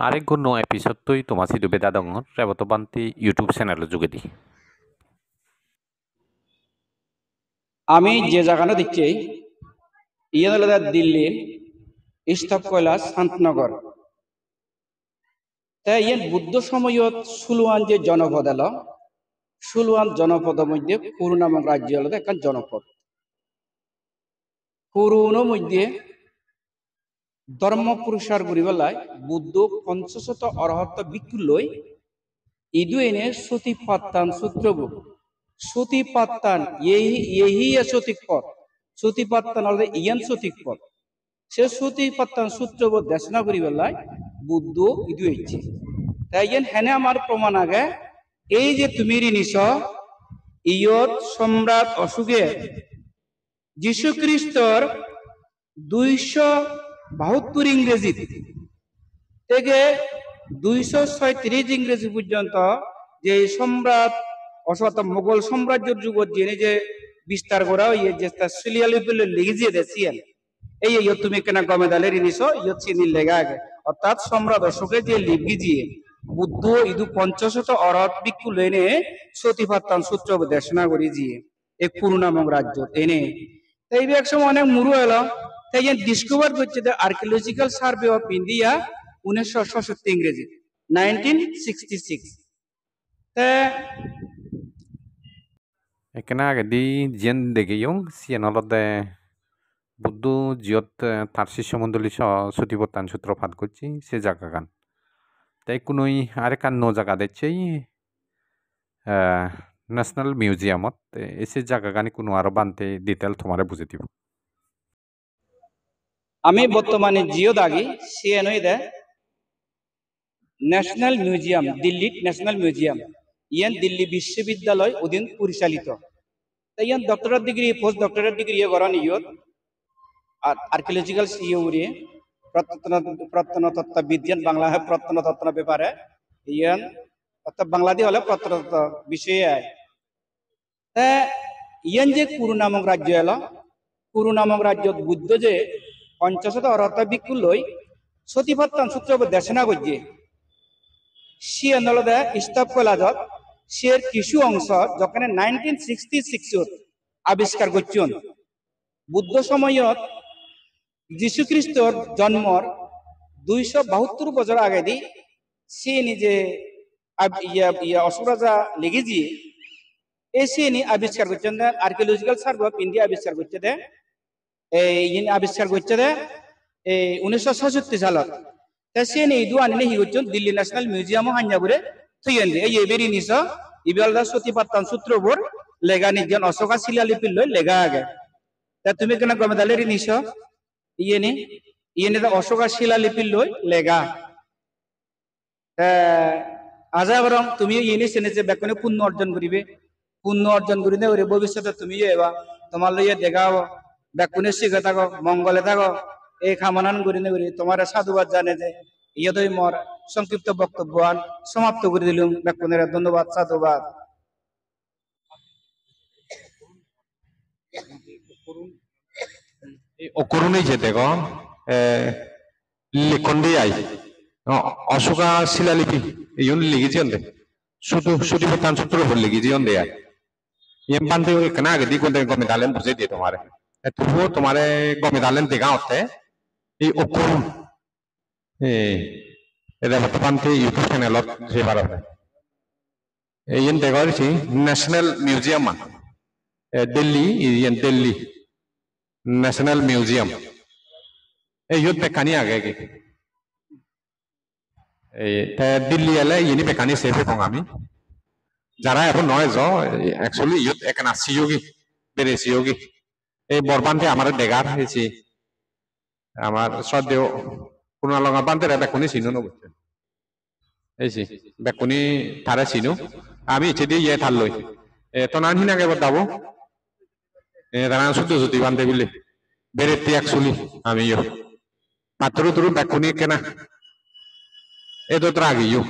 আরেক গুণ এপিসোড তুই তোমার সিধু বেদা দং রেবত বান্তি ইউটিউব চ্যানেল যোগেদি আমি যে জায়গাটা দেখছি ইয়ে হলো দিল্লির স্তব কৈলাস শান্তনগর তাই ইয়ে বুদ্ধ সময়ত সুলুয়ান যে জনপদ এলো সুলুয়ান জনপদের মধ্যে কুরু নামক রাজ্য হলো একটা জনপদ কুরুর মধ্যে ধর্ম পুরস্কার করি বেলায় বুদ্ধ পঞ্চশত অরহত ভিক্ষু লই ইদু এনে সতী পাত্তান সূত্রবু সতী পাত্তান এই সঠিক পথ সতী পাত্তান হলে ইয়ান সঠিক পথ সে সতী পাত্তান সূত্রবোধ দেশনা করি বেলায় বুদ্ধ ইদু হয়েছে তাই ইয়ান হেনে আমার প্রমাণ আগে এই যে তুমি নিছ ইয়ত সম্রাট অশোকে যীশু খ্রিস্টর 272 ইংরেজি থেকে 236 ইংরেজি পর্যন্ত যে সম্রাট অর্থাৎ মোগল সাম্রাজ্যের যুগত জেনে যে বিস্তার করা হয়ে যে সিলিয়ালিপিলে লিখে দিয়ে দেছিলেন এই তুমি কেন গমেদালের নিছ ইয়ত চিনি লেগা আগে অর্থাৎ সম্রাট অশোকের যে লিপি দিয়ে বুদ্ধ ইদু পঞ্চশত অরহত ভিক্ষু লেনে সতীপাত্তান সূত্র দেশনা করি দিয়ে এক পুরু নামক রাজ্য এনে তাই এক সময় অনেক মুরু এলো তাই ডিসকভার করছে the archaeological survey of India 1967 ইংরেজি 1966 এখানে আগে দি জিয়ান দেখে ইয়ং সিয়ান হলদে বুদ্ধ জিয়ত তার শিষ্যমণ্ডলী সতীপত্তান সূত্রপাত করছি সে জায়গা গান তাই কোনোই আরেক ন জায়গা দেখছে ন্যাশনাল মিউজিয়ামত এসে জায়গা গানি কোনো আরো বানতে ডিটেল তোমারে বুঝে দিব আমি বর্তমানে জিও দাগি সিএনই দে national museum Delhi national museum ইয়ান দিল্লি বিশ্ববিদ্যালয় অধীন পরিচালিত তাই ইয়ান doctorate degree post doctorate degree করান ইয়ত আর্কিওলজিক্যাল সিওরি প্রত্নতত্ত্ব বিজ্ঞান বাংলা প্রত্নতত্ত্ব ব্যাপারে ইয়ান অর্থাৎ বাংলাদেশ হলে প্রত্নতত্ত্ব বিষয়ে ইয়ান যে কুরু নামক রাজ্য এলো কুরু নামক রাজ্য বুদ্ধ যে পঞ্চশত অরহত ভিক্ষু লই সতীপত্তান সূত্র দেশনা করছে সি আন্দোলনে স্তব কৈলাসত সের কিছু অংশ যখন 1966 আবিষ্কার করছেন বুদ্ধ সময়ত যীশু খ্রিস্টর জন্মর 272 বছর আগে দি সে নিজে অশোক রাজা লেগে দিয়ে এসে আবিষ্কার করছেন আর্কিওলজিক্যাল সার্ভে অফ ইন্ডিয়া আবিষ্কার করছে দে এই আবিষ্কার করছে দে 1966 সালত সে ইদু আনি হি হচ্ছেন দিল্লি ন্যাশনাল মিউজিয়াম হাঞ্জাবুরে থইয়েন এই এবেরি নিস ইবেলদা সতীপাত্তান সূত্রবোর লেগা নিজেন অশোকা শিলালিপির লই লেগা আগে তা তুমি কেন গমেদালেরি নিস ইয়ে অশোকা শিলালিপির লই লেগা আজা বরং তুমি ইয়ে চেনে যে বেকনে পুণ্য অর্জন করিবে পুণ্য অর্জন করি না ওরে ভবিষ্যতে তুমি এবা তোমার লইয়া দেখাও বেকুনে শিখে থাকো মঙ্গলে থাকো এই খামানান করি না করি তোমার সাধুবাদ জানে যে ইয়ে মোর সংক্ষিপ্ত বক্তব্য সমাপ্ত করে দিলুম বেকুনের ধন্যবাদ সাধুবাদ অকরুণই যে দেখো লিখন্ডি আই অশোকা শিলালিপি এই লিখেছি অন্দে শুধু সতীপত্তান সূত্র উপর লিখেছি অন্দে আই ये बांधे हुए कना गदी को देखो मेदालन बुझे दिए तुम्हारे तो वो तुम्हारे को मेदालन देखा होते हैं ये ओकुरुन ये वर्तमान के यूट्यूब चैनल और से बारे में ये देखो इसी नेशनल म्यूजियम दिल्ली ये दिल्ली नेशनल म्यूजियम ये युद्ध पे कहानी आ गए ये दिल्ली वाले ये नहीं पे कहानी सेफ है पंगामी যারা এখন নয় অ্যাকচুয়ালি ইয়ত এখানে সিয়োগি বেড়ে সিয়োগি এই বরবান্তে আমার দেগার হয়েছে আমার শ্রদ্ধেয় কোনো লগা বান্তে বেকুনি চিনো নবুঝছে এইছি বেকুনি তারা চিনো আমি ইচ্ছে দিয়ে ইয়ে থাল লই তো নান হিনাকে বতাবো তারা শুদ্ধ যদি বান্ধে বলে বেড়েতে অ্যাকচুয়ালি আমি ইয় পাথর তুরু বেকুনি কেনা এ তো তোর আগে ইয়